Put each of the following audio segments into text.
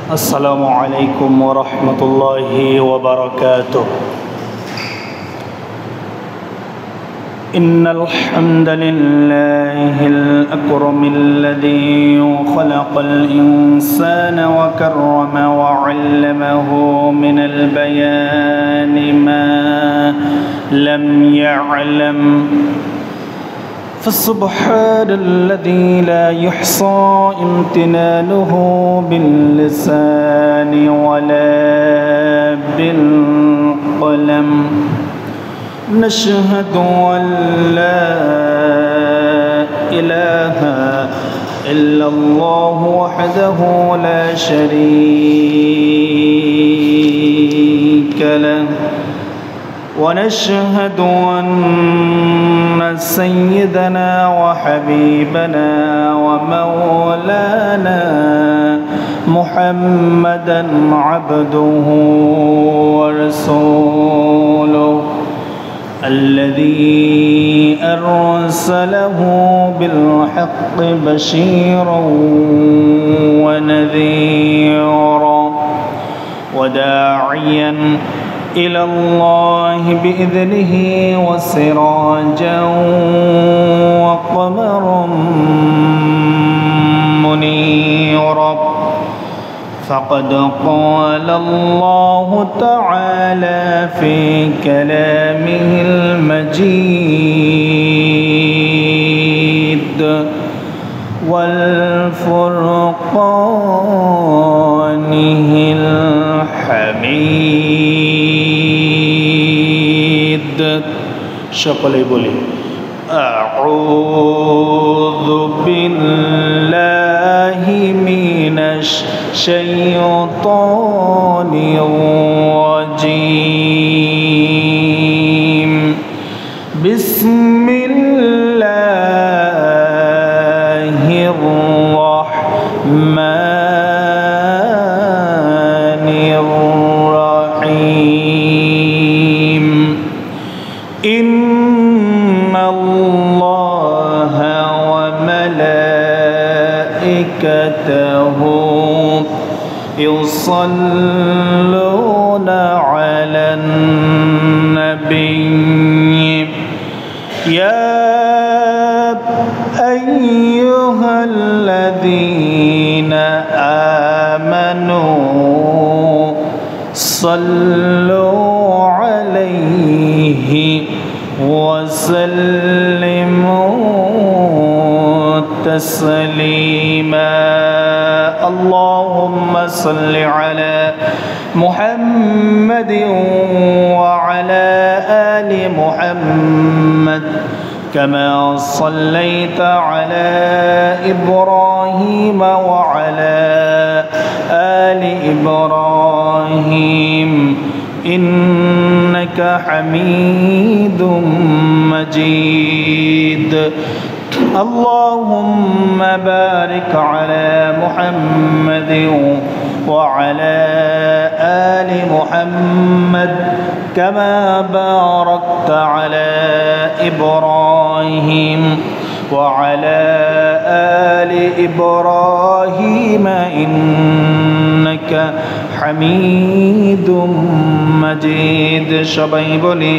السلام عليكم ورحمة الله وبركاته. إن الحمد لله الأكرم الذي خلق الإنسان وكرم وعلمه من البيان ما لم يعلم، فسبحان الذي لا يحصى امتنانه باللسان ولا بالقلم. نشهد أن لا إله إلا الله وحده لا شريك له، ونشهد أن سيدنا وحبيبنا ومولانا محمدا عبده ورسوله الذي أرسله بالحق بشيرا ونذيرا وداعيا إلى الله بإذنه وسراجا وقمرا منيرا. فقد قال الله تعالى في كلامه المجيد والفرقانه الحميد. সকলেই বলি أعوذ بالله من الشيطان الرجيم. بسم الله الرحمن الرحيم. إن الله وملائكته يصلون على النبي يا أيها الذين آمنوا صلوا عليه وسلموا تسليما. اللهم صل على محمد وعلى آل محمد كما صليت على إبراهيم وعلى آل إبراهيم إنك حميد مجيد. اللهم بارك على محمد وعلى آل محمد كما باركت على إبراهيم وعلى آل إبراهيم إنك حميد مجيد. সবাই বলি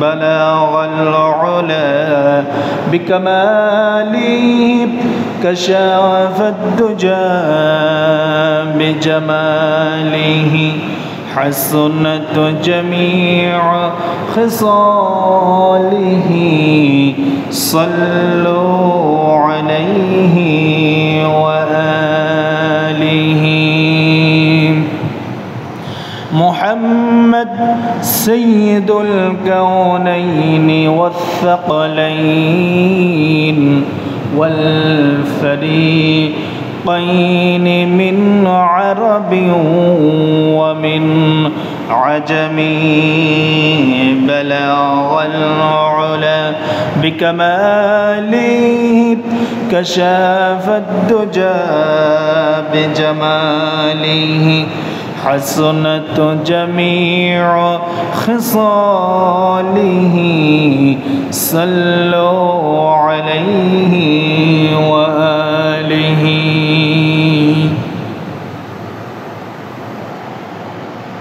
بلغ العلا بكماله كشاف الدجى بجماله حسنت جميع خصاله صلوا عليه وآله. محمد سيد الكونين والثقلين والفريقين من عرب ومن عجم. بلغ العلا بكماله كشاف الدجى بجماله حسنت جميع خصاله صلوا عليه وآله.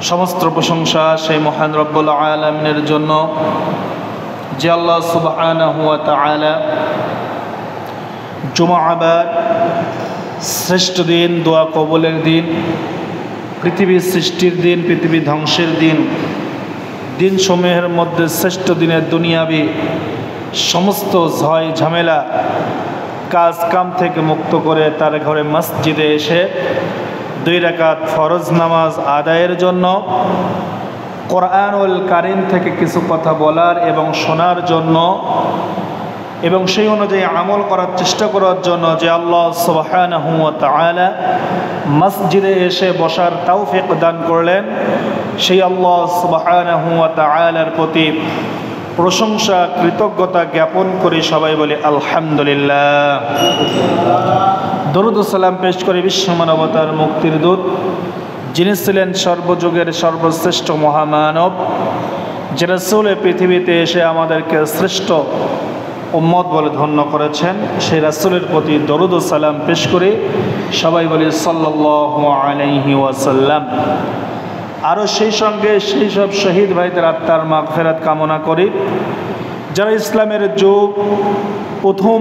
সমস্ত প্রশংসা সেই মহান রব্বুল আলামিনের জন্য, যে আল্লাহ সুবহানাহু ওয়া তাআলা জুমআবার শ্রেষ্ঠ দিন, দোয়া কবুলের দিন, পৃথিবীর সৃষ্টির দিন, পৃথিবী ধ্বংসের দিন, দিনসমূহের মধ্যে শ্রেষ্ঠ দিনের দুনিয়াবি সমস্ত ঝয় ঝামেলা কাজ কাম থেকে মুক্ত করে তার ঘরে মসজিদে এসে 2 রাকাত ফরজ নামাজ আদায়ের জন্য, কোরআনুল কারীম থেকে কিছু কথা বলার এবং শোনার জন্য এবং সেই অনুযায়ী আমল করার চেষ্টা করার জন্য যে আল্লাহ সুবহানাহু ওয়া তাআলা মসজিদে এসে বসার তৌফিক দান করলেন, সেই আল্লাহ সুবহানাহু ওয়া তাআলার প্রতি প্রশংসা কৃতজ্ঞতা জ্ঞাপন করি। সবাই বলি আলহামদুলিল্লাহ। দরুদ ও সালাম পেশ করে বিশ্বমানবতার মুক্তির দূত, যিনি ছিলেন সর্বযুগের সর্বশ্রেষ্ঠ মহামানব, যে রাসূল পৃথিবীতে এসে আমাদেরকে শ্রেষ্ঠ উম্মত বলে ধন্য করেছেন, সেই রাসূলের প্রতি দরুদ ও সালাম পেশ করে সবাই বলি সাল্লাল্লাহু আলাইহি ওয়াসাল্লাম। আরও সেই সঙ্গে সেই সব শহীদ ভাইদের আত্মার মাগফিরাত কামনা করি, যারা ইসলামের প্রথম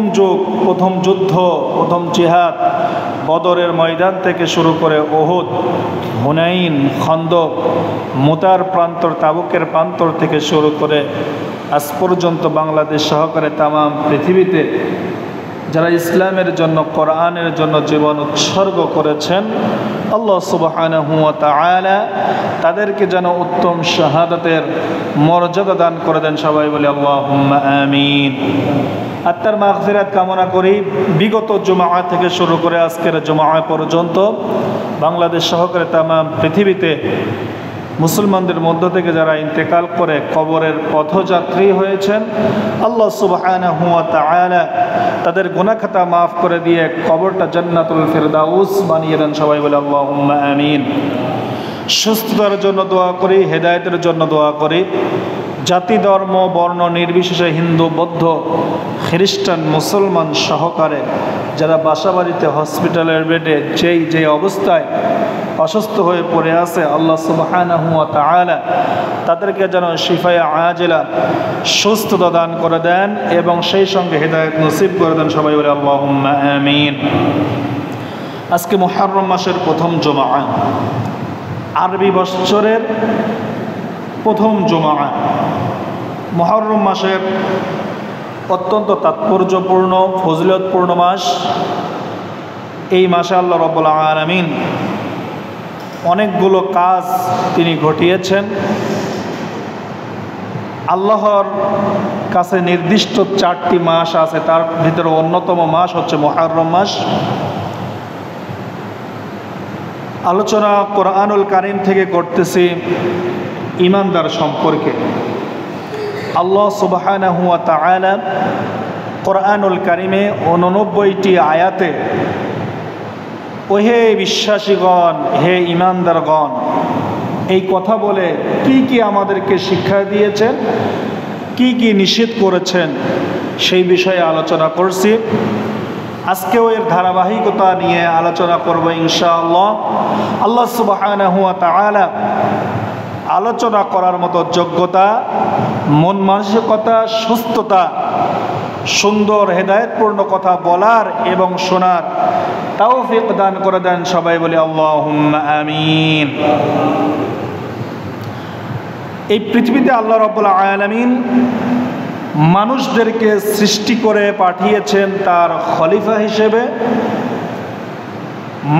যুদ্ধ, প্রথম জিহাদ, বদরের ময়দান থেকে শুরু করে উহুদ, হুনাইন, খন্দক, মুতার প্রান্তর, তাবুকের প্রান্তর থেকে শুরু করে আজ পর্যন্ত বাংলাদেশ সহকারে তামাম পৃথিবীতে যারা ইসলামের জন্য, কোরআনের জন্য জীবন উৎসর্গ করেছেন, আল্লাহ সুবহানাহু ওয়া তাআলা তাদেরকে যেন উত্তম শাহাদাতের মর্যাদা দান করে দেন। সবাই বলে আল্লাহুম্মা আমিন। আত্মার মাগফিরাত কামনা করি। বিগত জুমআ থেকে শুরু করে আজকের জুমআ পর্যন্ত বাংলাদেশ সহকারে তামাম পৃথিবীতে মুসলমানদের মধ্য থেকে যারা ইন্তেকাল করে কবরের পথযাত্রী হয়েছেন, আল্লাহ সুবহানাহু ওয়া তাআলা তাদের গুনাহ খাতা মাফ করে দিয়ে কবরটা জান্নাতুল ফিরদাউস বানিয়ে দেন। সবাই বলে আল্লাহুম্মা আমিন। সুস্থতার জন্য দোয়া করি, হেদায়েতের জন্য দোয়া করি। জাতি, ধর্ম, বর্ণ নির্বিশেষে হিন্দু, বৌদ্ধ, খ্রিস্টান, মুসলমান সহকারে যারা বাসাবাড়িতে, হসপিটালের বেডে যে অবস্থায় অসুস্থ হয়ে পড়ে আছে, আল্লাহ সুবহানাহু ওয়া তাআলা তাদেরকে যেন শিফায়ে আজিলা সুস্থতা দান করে দেন এবং সেই সঙ্গে হেদায়েত নসিব করে দেন। সবাই বলে আল্লাহুম্মা আমিন। আজকে মুহররম মাসের প্রথম জুমআ, আরবি বৎসরের প্রথম জুমআ। মুহররম মাসের অত্যন্ত তাৎপর্যপূর্ণ, ফজিলতপূর্ণ মাস। এই মাসে আল্লাহ রাব্বুল আলামিন অনেকগুলো কাজ তিনি ঘটিয়েছেন। আল্লাহর কাছে নির্দিষ্ট 4টি মাস আছে, তার ভিতরে অন্যতম মাস হচ্ছে মুহররম মাস। আলোচনা কোরআনুল কারীম থেকে করতেছি ঈমানদার সম্পর্কে। আল্লাহ সুবহানাহু ওয়া তাআলা কোরআনুল কারীমে 89টি আয়াতে ওহে বিশ্বাসীগণ, হে ঈমানদারগণ, এই কথা বলে কি কি আমাদেরকে শিক্ষা দিয়েছেন, কি কি নিষেধ করেছেন, সেই বিষয়ে আলোচনা করছি। আজকেও এর ধারাবাহিকতা নিয়ে আলোচনা করব ইনশাআল্লাহ। আল্লাহ সুবহানাহু ওয়া তাআলা আলোচনা করার মতো যোগ্যতা, মন মানসিকতা, সুস্থতা, সুন্দর হেদায়েতপূর্ণ কথা বলার এবং শোনার তৌফিক দান করে দেন। সবাই বলি আল্লাহুম্মা আমিন। এই পৃথিবীতে আল্লাহ রাব্বুল আলামিন মানুষদেরকে সৃষ্টি করে পাঠিয়েছেন তার খলিফা হিসেবে।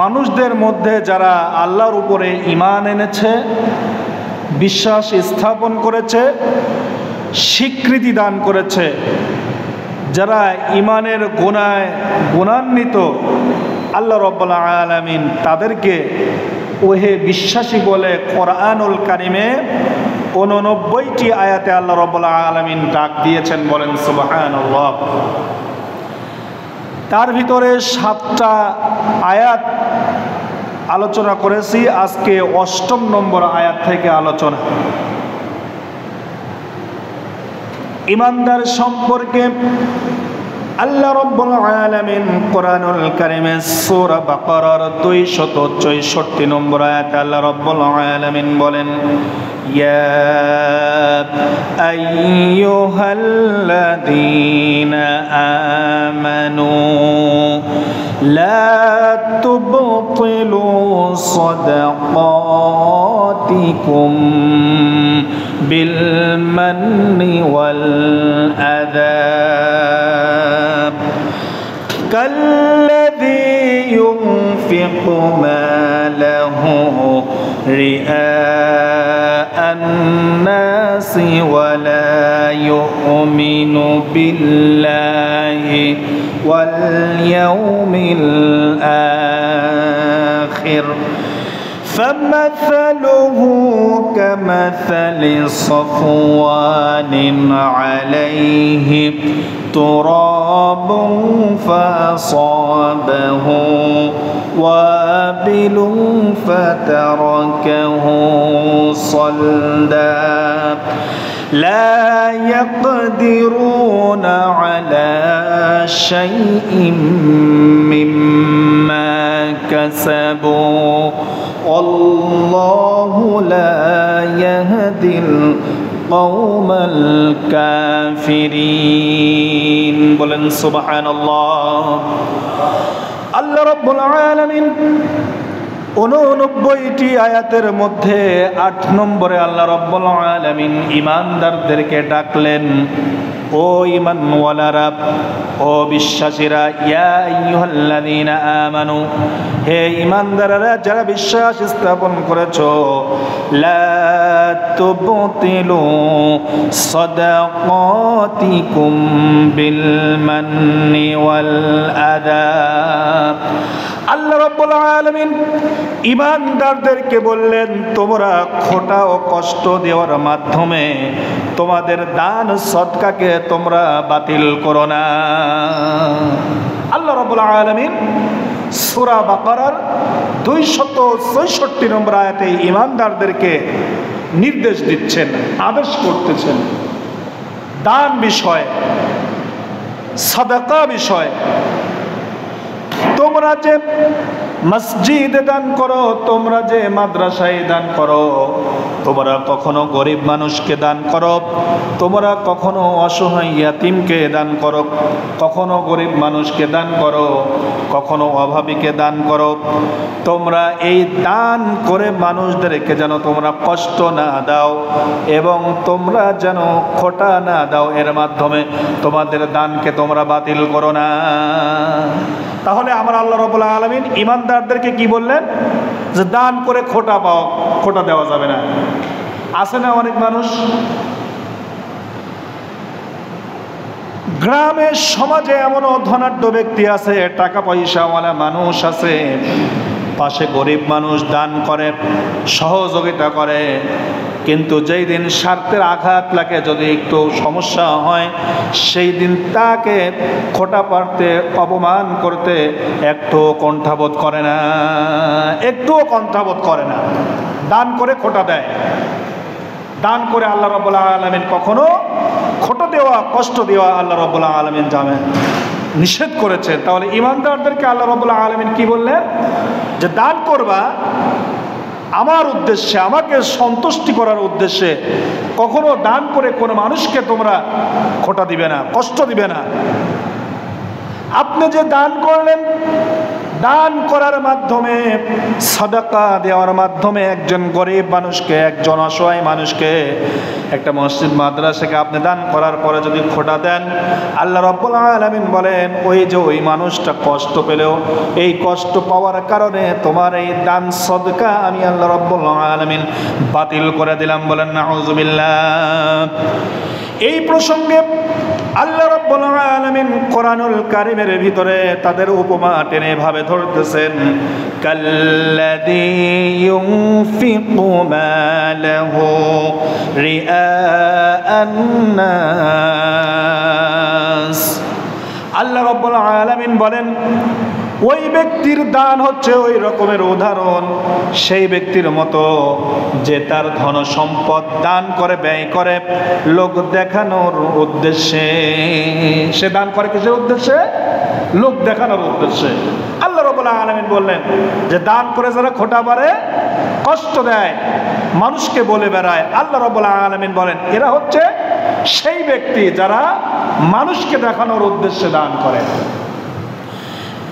মানুষদের মধ্যে যারা আল্লাহর উপরে ঈমান এনেছে, বিশ্বাস স্থাপন করেছে, স্বীকৃতি দান করেছে, যারা ঈমানের গুণান্বিত, আল্লাহ রাব্বুল আলামিন তাদেরকে ওহে বিশ্বাসী বলে কোরআনুল কারীমে 89টি আয়াতে আল্লাহ রাব্বুল আলামিন ডাক দিয়েছেন। বলেন সুবহানাল্লাহ। তার ভিতরে 7টা আয়াত আলোচনা করেছি। আজকে 8ম নম্বর আয়াত থেকে আলোচনা। ঈমানদার সম্পর্কে আল্লাহ রাব্বুল আলামিন কোরআনুল কারীমে সূরা বাকারার 264 নম্বর আয়াতে আল্লাহ রাব্বুল আলামিন বলেন, ইয়া আইয়ুহাল্লাযীনা আমানু লা তুবতিলু সাদাকাতিকুম বিল মান্নি ওয়াল আযা كالذي ينفق ماله رئاء الناس ولا يؤمن بالله واليوم الآخر فمثله كمثل صفوان عليه تراب فأصابه وابل فتركه صلدا لا يقدرون على شيء مما كسبوا والله لا يهدي القوم الكافرين বলেন সুবহানাল্লাহ। আল্লাহ রাব্বুল আলামিন 89টি আয়াতের মধ্যে 8 নম্বরে আল্লাহ রাব্বুল আলামিন ঈমানদারদেরকে ডাকলেন, ও ঈমানওয়ালারা, ও বিশ্বাসীরা, ইয়া আইয়ুহাল্লাযীনা আমানু, হে ঈমানদাররা যারা বিশ্বাস স্থাপন করেছো, লা তুবতিলু সাদাকাতিকুম বিল মান্নি ওয়াল আযা। আল্লাহ রাব্বুল আলামিন ঈমানদারদেরকে বললেন, তোমরা খোটা ও কষ্ট দেওয়ার মাধ্যমে তোমাদের দান সদকাকে তোমরা বাতিল করো না। আল্লাহ রাব্বুল আলামিন সূরা বাকারার 264 নম্বর আয়াতে ঈমানদারদেরকে নির্দেশ দিচ্ছেন, আদেশ করতেছেন দান বিষয়, সাদাকা বিষয়। তোমরা যে মসজিদে দান করো, তোমরা যে মাদ্রাসায় দান করো, তোমরা কখনো গরিব মানুষকে দান করো, তোমরা কখনো অসহায় ইয়াতীমকে দান করো, কখনো গরিব মানুষকে দান করো, কখনো অভাবীকে দান করো। তোমরা এই দান করে মানুষদেরকে যেন তোমরা কষ্ট না দাও এবং তোমরা যেন খোটা না দাও, এর মাধ্যমে তোমাদের দানকে তোমরা বাতিল করো না। তাহলে আমার আল্লাহ রাব্বুল আলামিন ঈমানদারদেরকে কি বললেন? যে দান করে খোটা দেওয়া যাবে না। আছে না অনেক মানুষ গ্রামে সমাজে, এমনও ধনাঢ্য ব্যক্তি আছে, টাকা পয়সাওয়ালা মানুষ আছে, পাশে গরিব মানুষ দান করে, সহযোগিতা করে, কিন্তু যেই দিন স্বার্থের আঘাত লাগে, যদি একটু সমস্যা হয়, সেই দিন তাকে খোটা পাড়তে, অপমান করতে একটুও কণ্ঠাবোধ করে না, একটুও কণ্ঠাবোধ করে না। দান করে খোটা দেয়। দান করে আল্লাহ রাব্বুল আলামিন কখনো খোটা দেওয়া, কষ্ট দেওয়া আল্লাহ রাব্বুল আলামিন নিষেধ করেছেন। তাহলে ঈমানদারদেরকে আল্লাহ রাব্বুল আলামিন কি বললেন? যে দান করবা আমার উদ্দেশ্যে, আমাকে সন্তুষ্টি করার উদ্দেশ্যে। কখনো দান করে কোনো মানুষকে তোমরা খোটা দিবে না, কষ্ট দিবে না। আপনি যে দান করলেন, দান করার মাধ্যমে, সাদাকা দেওয়ার মাধ্যমে একজন গরিব মানুষকে, একজন অসহায় মানুষকে, একটা মসজিদ মাদ্রাসাকে আপনি দান করার পরে যদি খোটা দেন, আল্লাহ রাব্বুল আলামিন বলেন ওই মানুষটা কষ্ট পেলেও এই কষ্ট পাওয়ার কারণে তোমার এই দান সদকা আমি আল্লাহ রাব্বুল আলামিন বাতিল করে দিলাম। বলেন নাউযুবিল্লাহ। এই প্রসঙ্গে আল্লাহ রাব্বুল আলামিন কোরআনুল কারীমের ভিতরে তাদের উপমা টেনে ভাবে ধরতেছেন, কাল্লাযী ইউনফিকু মালাহু রিআআন নাস। আল্লাহ রাব্বুল আলামিন বলেন ওই ব্যক্তির দান হচ্ছে ওই রকমের উদাহরণ সেই ব্যক্তির মতো যে তার ধন সম্পদ দান করে ব্যয় করে লোক দেখানোর উদ্দেশ্যে। সে দান করে কিসের উদ্দেশ্যে? লোক দেখানোর উদ্দেশ্যে। আল্লাহ রাব্বুল আলামিন বললেন যে দান করে যারা খোঁটা মারে, কষ্ট দেয়, মানুষকে বলে বেড়ায়, আল্লাহ রাব্বুল আলামিন বলেন এরা হচ্ছে সেই ব্যক্তি যারা মানুষকে দেখানোর উদ্দেশ্যে দান করে।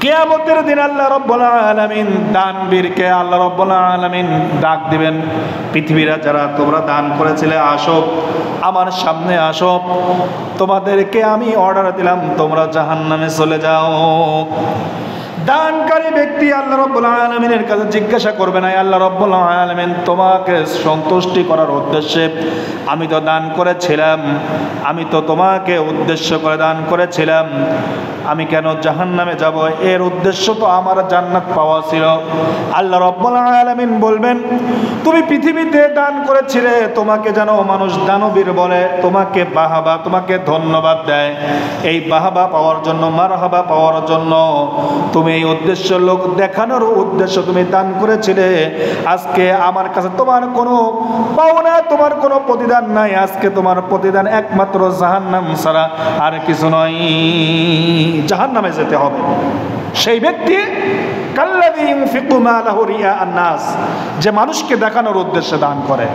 কিয়ামতের দিন আল্লাহ রাব্বুল আলামিন দানবীরকে আল্লাহ রাব্বুল আলামিন ডাক দিবেন, পৃথিবীরা যারা তোমরা দান করেছিলে আসো আমার সামনে আসো, তোমাদেরকে আমি অর্ডার দিলাম তোমরা জাহান্নামে চলে যাও। দানকারী ব্যক্তি আল্লাহ রাব্বুল আলামিনের কাছে জিজ্ঞাসা করবে না, আল্লাহ রাব্বুল আলামিন তোমাকে সন্তুষ্টি করার উদ্দেশ্যে আমি তো দান করেছিলাম, আমি তো তোমাকে উদ্দেশ্য করে দান করেছিলাম, আমি কেন জাহান্নামে যাব? এর উদ্দেশ্য তো আমার জান্নাত পাওয়া ছিল। আল্লাহ রাব্বুল আলামিন বলবেন তুমি পৃথিবীতে দান করেছিলে, তোমাকে যেন মানুষ দানবীর বলে, তোমাকে বাহাবা, তোমাকে ধন্যবাদ দেয়। এই বাহাবা পাওয়ার জন্য, মারহাবা পাওয়ার জন্য তুমি এই উদ্দেশ্য, লোক দেখানোর উদ্দেশ্য তুমি দান করেছিলে। আজকে আমার কাছে তোমার কোনো পাওনা, তোমার কোনো প্রতিদান নাই। আজকে তোমার প্রতিদান একমাত্র জাহান্নাম ছাড়া আর কিছু নয়, জাহান্নামে যেতে হবে। সেই ব্যক্তি কাল্লাযী ইউনফিকু মালাহু রিয়াআন নাস, যে মানুষকে দেখানোর উদ্দেশ্যে দান করে।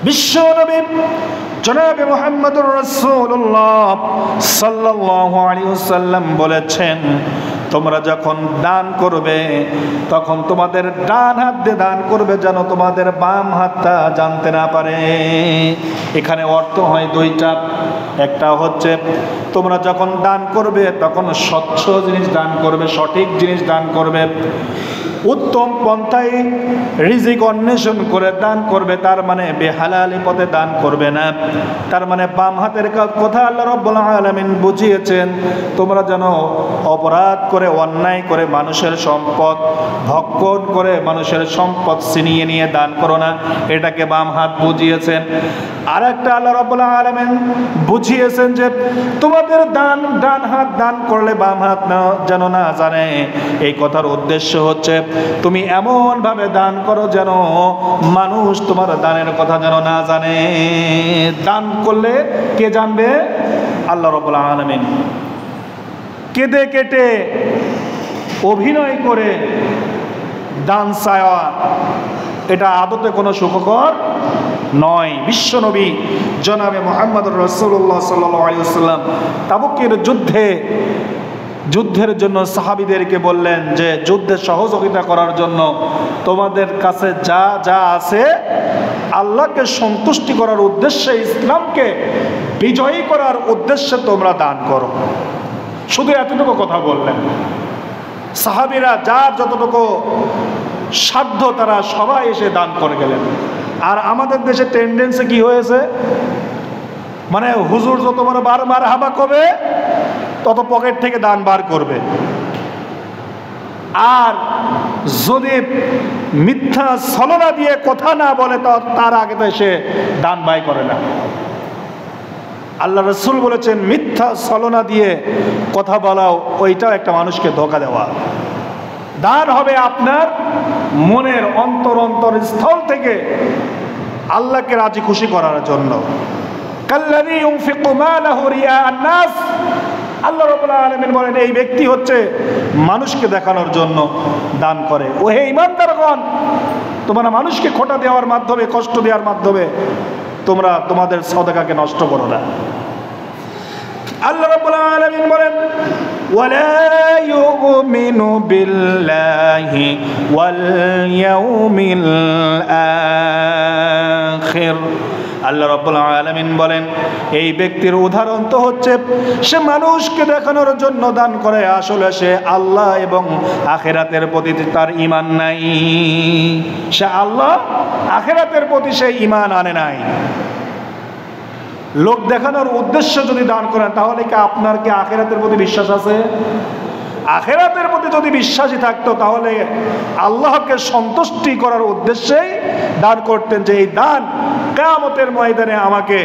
বিশ্ব নবী জনাবে মুহাম্মদুর রাসূলুল্লাহ সাল্লাল্লাহু আলাইহি ওয়াসাল্লাম বলেছেন তোমরা যখন দান করবে তখন তোমাদের ডান হাত দিয়ে দান করবে যেন তোমাদের বাম হাতটা জানতে না পারে। এখানে অর্থ হয় দুইটা। একটা হচ্ছে তোমরা যখন দান করবে তখন স্বচ্ছ জিনিস দান করবে, সঠিক জিনিস দান করবে, উত্তম পন্থায় রিজিক অন্বেষণ করে দান করবে। তার মানে বেহালালি পথে দান করবে না। তার মানে বাম হাতের কথা আল্লাহ রাব্বুল আলামিন বুঝিয়েছেন, তোমরা যেন অপরাধ করে, অন্যায় করে মানুষের সম্পদ ভক্ষণ করে মানুষের সম্পদ ছিনিয়ে নিয়ে দান করো না, এটাকে বাম হাত বুঝিয়েছেন। আর একটা আল্লাহ রাব্বুল আলামিন বুঝিয়েছেন যে তোমাদের ডান হাত দান করলে বাম হাত যেন না জানে। এই কথার উদ্দেশ্য হচ্ছে তুমি এমন ভাবে দান করো যেন মানুষ তোমার দানের কথা যেন না জানে। দান করলে কে জানবে? আল্লাহ রাব্বুল আলামিন। কেঁদে কেটে অভিনয় করে দান চাওয়া এটা আদতে কোনো সুখকর নয়। বিশ্বনবী জনাবে মুহাম্মদুর রাসূলুল্লাহ সাল্লাল্লাহু আলাইহি ওয়াসাল্লাম তাবুকের যুদ্ধের জন্য সাহাবীদেরকে বললেন যে যুদ্ধে সহযোগিতা করার জন্য তোমাদের কাছে যা যা আছে আল্লাহকে সন্তুষ্টি করার উদ্দেশ্যে, ইসলামকে বিজয়ী করার উদ্দেশ্যে তোমরা দান করো। শুধু এতটুকু কথা বললেন। সাহাবীরা যার যতটুকু সাধ্য তারা সবাই এসে দান করে গেলেন। আর আমাদের দেশে টেন্ডেন্সি কি হয়েছে, মানে হুজুর যত বড় বার মারহাবা করবে তত পকেট থেকে দান বার করবে, আর যদি মিথ্যা ছলনা দিয়ে কথা না বলে তার আগে তো সে দান বাই করে না। আল্লাহ রাসূল বলেছেন মিথ্যা ছলনা দিয়ে কথা বলাও ওইটাও একটা মানুষকে ধোঁকা দেওয়া। দান হবে আপনার মনের অন্তরস্থল থেকে আল্লাহকে রাজি খুশি করার জন্য। কাল্লাযী ইউনফিকু মালাহু রিয়াআন নাস, আল্লাহ রাব্বুল আলামিন বলেন এই ব্যক্তি হচ্ছে মানুষকে দেখানোর জন্য দান করে। ও হে ঈমানদারগণ, তোমরা মানুষকে খোঁটা দেওয়ার মাধ্যমে, কষ্ট দেওয়ার মাধ্যমে তোমরা তোমাদের সদকাকে নষ্ট করো না। আল্লাহ রাব্বুল আলামিন বলেন ওয়ালা ইউমিনু বিল্লাহি ওয়াল ইয়াউমিল আখির। আল্লাহ রাব্বুল আলামিন বলেন এই ব্যক্তির উদাহরণ তো হচ্ছে সে মানুষকে দেখানোর জন্য দান করে, আসলে সে আল্লাহ এবং আখিরাতের প্রতি তার ঈমান নাই। সে আল্লাহ আখিরাতের প্রতি সে ঈমান আনে নাই। লোক দেখানোর উদ্দেশ্য যদি দান করেন তাহলে কি আপনার কি আখিরাতের প্রতি বিশ্বাস আছে? আখিরাতের প্রতি যদি বিশ্বাসী থাকতো তাহলে আল্লাহকে সন্তুষ্টি করার উদ্দেশ্যেই দান করতেন, যে এই দান কিয়ামতের ময়দানে আমাকে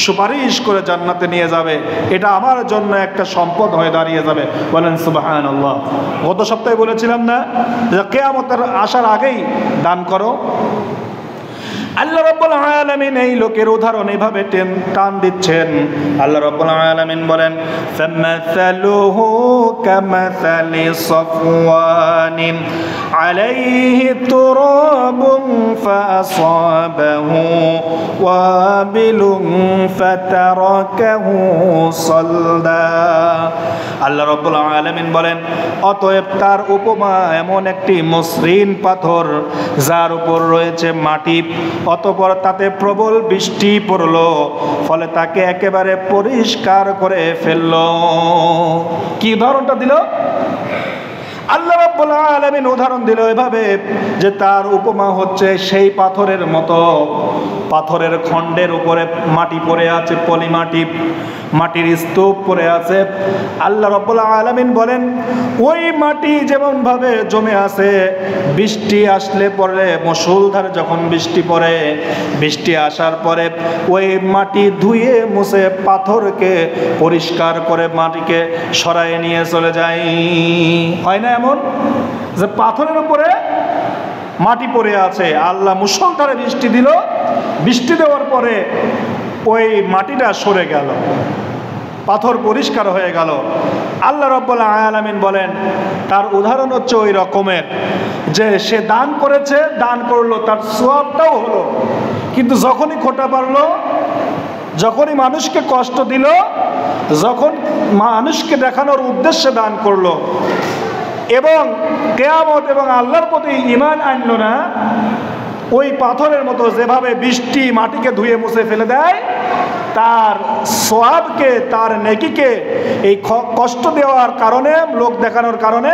সুপারিশ করে জান্নাতে নিয়ে যাবে, এটা আমার জন্য একটা সম্পদ হয়ে দাঁড়িয়ে যাবে। বলেন সুবহানাল্লাহ। গত সপ্তাহে বলেছিলাম না যে কিয়ামতের আসার আগেই দান করো। আল্লাহ রাব্বুল আলামিন এই লোকের উদাহরণ এইভাবে টান দিচ্ছেন। আল্লাহ রাব্বুল আলামিন বলেন, ফামাসালুহু কামাসালি সাফওয়ানিন আলাইহি তুরাবুন ফাআসাবাহু ওয়াবিলুন ফাতারাকাহু সালদা। আল্লাহ রাব্বুল আলামিন বলেন, অতএব তার উপমা এমন একটি মসৃণ পাথর যার উপর রয়েছে মাটি, অতঃপর তাতে প্রবল বৃষ্টি পড়লো, ফলে তাকে একেবারে পরিষ্কার করে ফেললো। কি উদাহরণটা দিল আল্লাহ রাব্বুল আলামিন? উদাহরণ দিল এভাবে যে তার উপমা হচ্ছে সেই পাথরের মতো, পাথরের খণ্ডের উপরে মাটি পড়ে আছে, পলি মাটি, মাটির স্তূপ পড়ে আছে। আল্লাহ রাব্বুল আলামিন বলেন, ওই মাটি যেমন ভাবে জমে আছে, বৃষ্টি আসলে পরে, মুষলধারে যখন বৃষ্টি পড়ে, বৃষ্টি আসার পরে ওই মাটি ধুয়ে মুছে পাথরকে পরিষ্কার করে মাটিকে সরায়ে নিয়ে চলে যায়। হয় না এমন যে পাথরের উপরে মাটি পড়ে আছে, আল্লাহ মুষলধারে বৃষ্টি দিল, বৃষ্টি দেওয়ার পরে ওই মাটিটা সরে গেল, পাথর পরিষ্কার হয়ে গেল। আল্লাহ রাব্বুল আলামিন বলেন, তার উদাহরণ হচ্ছে ওই রকমের যে সে দান করেছে, দান করলো, তার সওয়াবটাও হলো, কিন্তু যখনই খোঁটা পারলো, যখনই মানুষকে কষ্ট দিল, যখন মানুষকে দেখানোর উদ্দেশ্যে দান করলো এবং কিয়ামত এবং আল্লাহর প্রতি ঈমান আনলো না, ওই পাথরের মতো যেভাবে বৃষ্টি মাটিকে ধুয়ে মুছে ফেলে দেয়, তার সওয়াবকে, তার নেকিকে এই কষ্ট দেওয়ার কারণে, লোক দেখানোর কারণে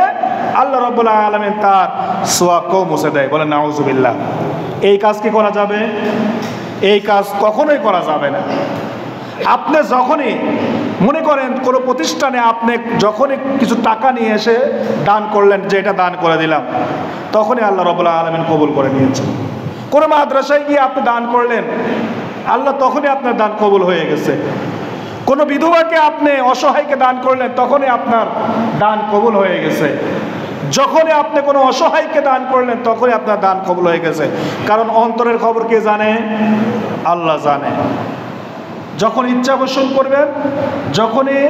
আল্লাহ রাব্বুল আলামিন তার সওয়াবকেও মুছে দেয়। বলেন নাউযুবিল্লাহ। এই কাজ কি করা যাবে? এই কাজ কখনোই করা যাবে না। আপনি যখনই মনে করেন কোনো প্রতিষ্ঠানে আপনি যখনই কিছু টাকা নিয়ে এসে দান করলেন, যে এটা দান করে দিলাম, তখনই আল্লাহ রাব্বুল আলামিন কবুল করে নিয়েছেন। কোনো মাদ্রাসায় গিয়ে আপনি দান করলেন, আল্লাহ তখনই আপনার দান কবুল হয়ে গেছে। কোনো বিধবাকে আপনি, অসহায়কে দান করলেন, তখনই আপনার দান কবুল হয়ে গেছে। যখনই আপনি কোনো অসহায়কে দান করলেন, তখনই আপনার দান কবুল হয়ে গেছে। কারণ অন্তরের খবর কে জানে? আল্লাহ জানে। যখন ইচ্ছা পোষণ করবেন, যখনই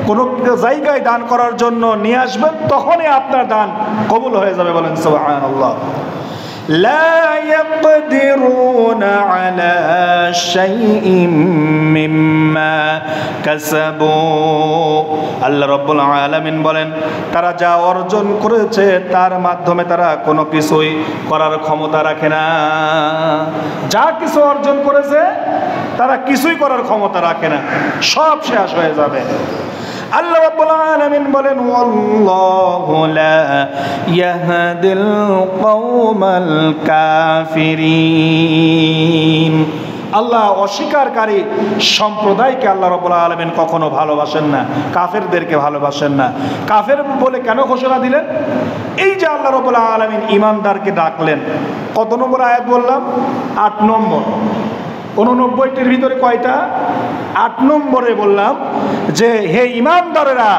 কোনো জায়গায় দান করার জন্য নিয়ে আসবেন, তখনই আপনার দান কবুল হয়ে যাবে। বলেন সুবহানাল্লাহ। لا يقدرون على شيء مما كسبوا। আল্লাহ রাব্বুল আলামিন বলেন, তারা যা অর্জন করেছে তার মাধ্যমে তারা কোনো কিছুই করার ক্ষমতা রাখে না। যা কিছু অর্জন করেছে তারা কিছুই করার ক্ষমতা রাখে না, সব শেষ হয়ে যাবে। আল্লাহ রাব্বুল আলামিন বলেন, ওয়াল্লাহু লা ইয়াহদিল কওমাল কাফিরিন। আল্লাহ অস্বীকারী সম্প্রদায়কে আল্লাহ রাব্বুল আলামিন কখনো ভালোবাসেন না, কাফেরদেরকে ভালোবাসেন না। কাফের বলে কেন ঘোষণা দিলেন? এই যে আল্লাহ রাব্বুল আলামিন ঈমানদারকে ডাকলেন, কত নম্বর আয়াত বললাম? 8 নম্বর। 89টির ভিতরে কয়টা? 8 নম্বরে বললাম যে হে ঈমানদারেরা,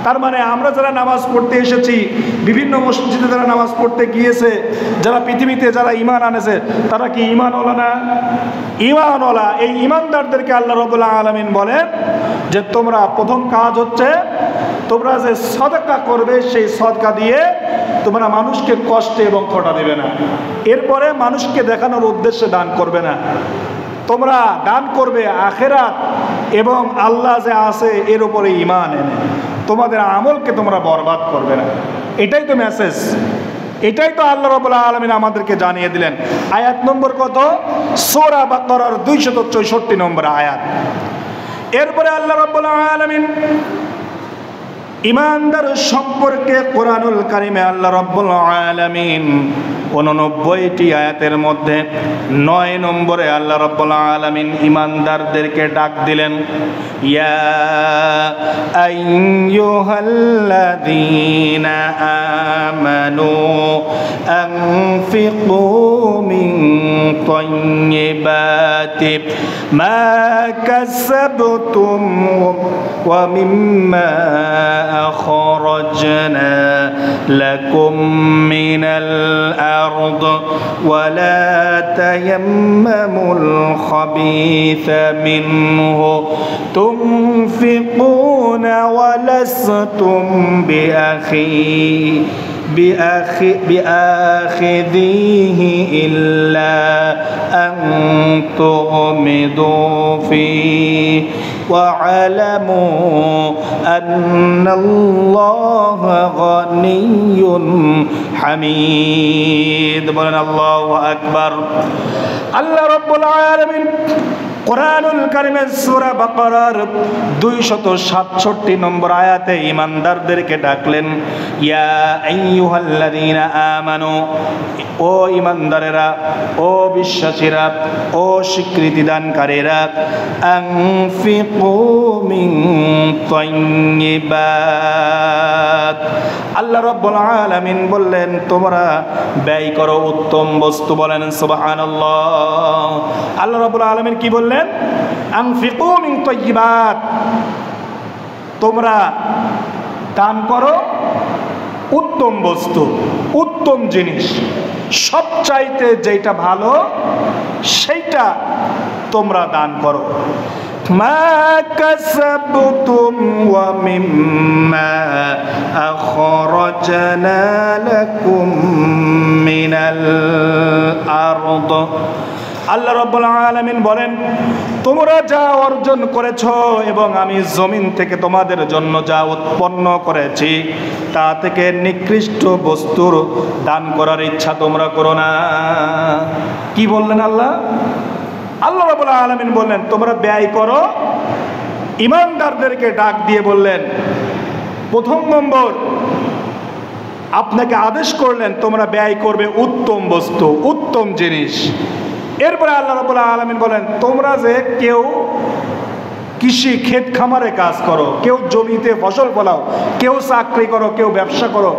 তার মানে আমরা যারা নামাজ পড়তে এসেছি, বিভিন্ন মসজিদে যারা নামাজ পড়তে গিয়েছে, যারা পৃথিবীতে যারা ঈমান আনেছে, তারা কি ঈমানওয়ালা না? ঈমানওয়ালা। এই ঈমানদারদেরকে আল্লাহ রাব্বুল আলামিন বলেন যে তোমরা প্রথম কাজ হচ্ছে তোমরা যে সদকা করবে, সেই সদকা দিয়ে তোমরা মানুষকে কষ্টে এবং খোঁটা দেবে না। এরপরে মানুষকে দেখানোর উদ্দেশ্যে দান করবে না। তোমরা দান করবে আখিরাত এবং আল্লাহ যে আছে এর উপরে ঈমান এনে। তোমাদের আমলকে তোমরা বরবাদ করবে না। এটাই তো মেসেজ, এটাই তো আল্লাহ রাব্বুল আলামিন আমাদেরকে জানিয়ে দিলেন। আয়াত নম্বর কত? সূরা বাকারার 264 নম্বর আয়াত। এরপরে আল্লাহ রাব্বুল আলামিন ঈমানদার সম্পর্কে কোরআনুল কারিমে আল্লাহ রাব্বুল আলামিন 89টি আয়াতের মধ্যে 9 নম্বরে আল্লাহ রাব্বুল আলামিন ঈমানদারদেরকে ডাক দিলেন, ইয়া আইয়ুহাল্লাযীনা আমানু আনফিকু মিন طيبات ما كسبتم ومما أخرجنا لكم من الأرض ولا تيمموا الخبيث منه تنفقون ولستم بآخذيه إلا أن تغمضوا فيه واعلموا أن الله غني حميد বলেন আল্লাহু আকবার। আল্লাহ রাব্বুল আলামিন কোরআনুল কারীমের সূরা বাকারার 267 নম্বর আয়াতে ঈমানদারদেরকে ডাকলেন, ইয়া আইয়ুহাল্লাযীনা আমানু, ও ঈমানদারেরা, ও বিশ্বাসীরা, ও স্বীকৃতিদানকারীরা, আনফিকু মিন তাইয়্যিবাত, আল্লাহ রাব্বুল আলামিন বললেন তোমরা ব্যয় করো উত্তম বস্তু। বলেন সুবহানাল্লাহ। আল্লাহ রাব্বুল আলামিন কি বললেন? আনফিকু মিন তাইয়্যিবাত, তোমরা দান করো উত্তম বস্তু, উত্তম জিনিস, সবচাইতে যেটা ভালো সেইটা তোমরা দান করো। মা কাসাবতুম ওয়া মিম্মা আখরাজনা লাকুম মিনাল আরদ, আল্লাহ রাব্বুল আলামিন বলেন তোমরা যা অর্জন করেছো এবং আমি জমিন থেকে তোমাদের জন্য যা উৎপন্ন করেছি তা থেকে নিকৃষ্ট বস্তুর দান করার ইচ্ছা তোমরা করো না। কি বললেন আল্লাহ? আল্লাহ রাব্বুল আলামিন বললেন তোমরা ব্যয় করো। ঈমানদারদেরকে ডাক দিয়ে বললেন, প্রথম নম্বর আপনাকে আদেশ করলেন তোমরা ব্যয় করবে উত্তম বস্তু, উত্তম জিনিস। এরপরে আল্লাহ রাব্বুল আলামিন বলেন তোমরা যে কেউ কৃষি ক্ষেত খামারে কাজ করো, কেউ জমিতে ফসল ফলাও, কেউ চাকরি করো, কেউ ব্যবসা করো,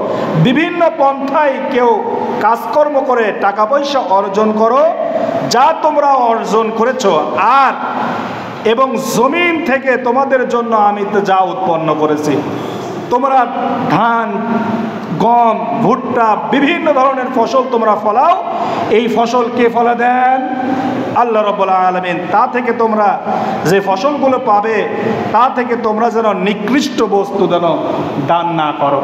বিভিন্ন পন্থায় কেউ কাজকর্ম করে টাকা পয়সা অর্জন করো, যা তোমরা অর্জন করেছো আর এবং জমিন থেকে তোমাদের জন্য আমি তো যা উৎপন্ন করেছি, তোমরা ধান, গম, ভুট্টা, বিভিন্ন ধরনের ফসল তোমরা ফলাও, এই ফসল কে ফলা দেন? আল্লাহ রাব্বুল আলামিন। তা থেকে তোমরা যে ফসলগুলো পাবে তা থেকে তোমরা যেন নিকৃষ্ট বস্তু যেন দান না করো।